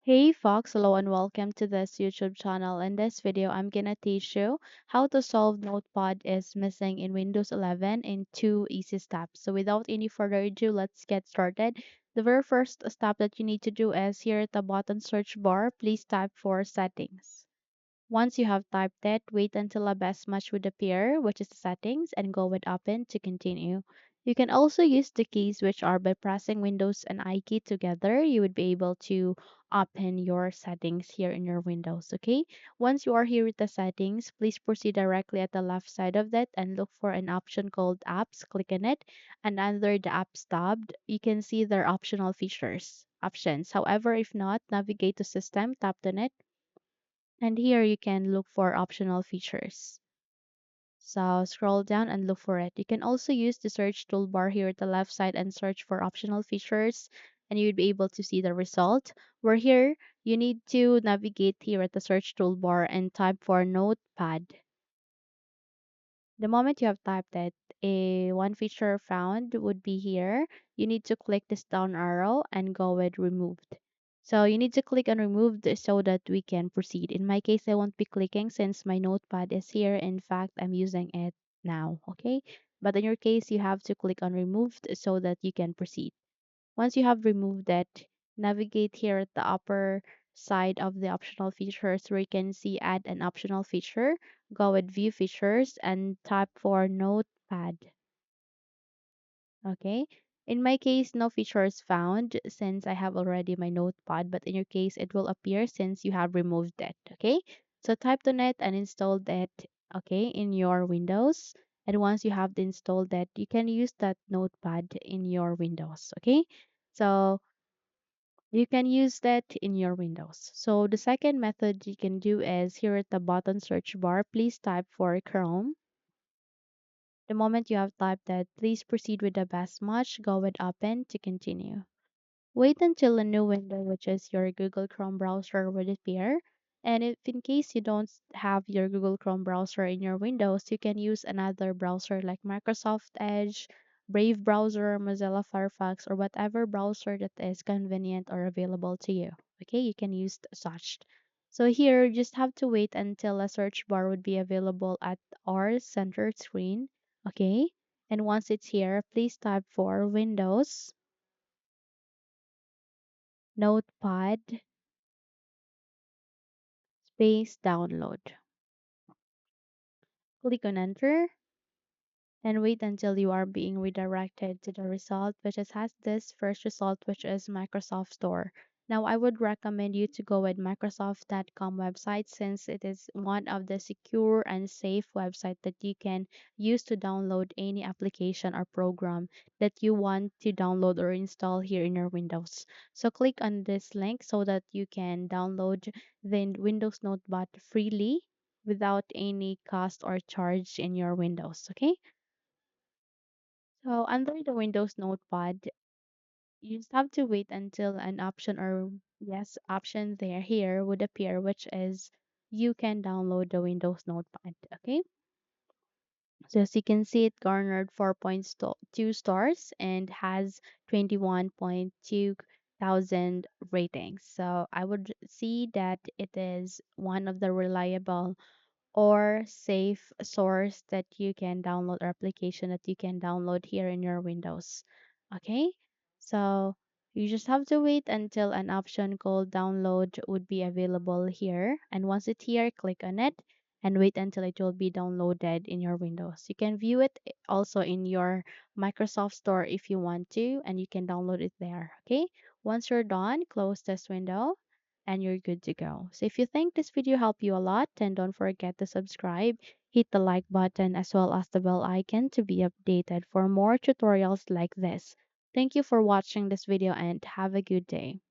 Hey Fox, hello and welcome to this YouTube channel. In this video, I'm gonna teach you how to solve Notepad is missing in Windows 11 in 2 easy steps. So without any further ado, let's get started. The very first step that you need to do is here at the bottom search bar, please type for settings. Once you have typed it, wait until a best match would appear, which is the settings, and go with open to continue. You can also use the keys which are by pressing Windows and I key together, you would be able to open your settings here in your Windows, okay? Once you are here with the settings, please proceed directly at the left side of that and look for an option called apps. Click on it and under the apps tab, you can see their optional features options. However, if not, navigate to system, tap on it and here you can look for optional features. So scroll down and look for it. You can also use the search toolbar here at the left side and search for optional features and you would be able to see the result. Where here you need to navigate here at the search toolbar and type for Notepad. The moment you have typed it, a one feature found would be here. You need to click this down arrow and go with removed. So you need to click on removed so that we can proceed. In my case, I won't be clicking since my notepad is here. In fact, I'm using it now. Okay. But in your case, you have to click on removed so that you can proceed. Once you have removed it, navigate here at the upper side of the optional features where you can see add an optional feature. Go with view features and type for notepad. Okay. In my case, no feature is found since I have already my notepad, but in your case, it will appear since you have removed it. Okay. So type on it and installed it. Okay. In your Windows. And once you have installed that, you can use that notepad in your Windows. Okay. So you can use that in your Windows. So the second method you can do is here at the bottom search bar, please type for Chrome. The moment you have typed that, please proceed with the best match. Go with open to continue. Wait until a new window, which is your Google Chrome browser, will appear. And if in case you don't have your Google Chrome browser in your Windows, you can use another browser like Microsoft Edge, Brave browser, Mozilla Firefox, or whatever browser that is convenient or available to you. Okay, you can use such. So here, you just have to wait until a search bar would be available at our center screen. Okay, and once it's here, please type for Windows Notepad space download. Click on enter and wait until you are being redirected to the result which is has this first result which is Microsoft Store. Now I would recommend you to go with Microsoft.com website since it is one of the secure and safe website that you can use to download any application or program that you want to download or install here in your Windows. So click on this link so that you can download the Windows Notepad freely without any cost or charge in your Windows. Okay. So under the Windows Notepad, you just have to wait until an option or yes option there here would appear, which is you can download the Windows Notepad. Okay. So as you can see, it garnered 4.2 stars and has 21.2 thousand ratings. So I would see that it is one of the reliable or safe source that you can download or application that you can download here in your Windows. Okay, so you just have to wait until an option called download would be available here. And once it's here, click on it and wait until it will be downloaded in your Windows. You can view it also in your Microsoft Store if you want to, and you can download it there. Okay, once you're done, close this window and you're good to go. So if you think this video helped you a lot, then don't forget to subscribe, hit the like button as well as the bell icon to be updated for more tutorials like this. Thank you for watching this video and have a good day.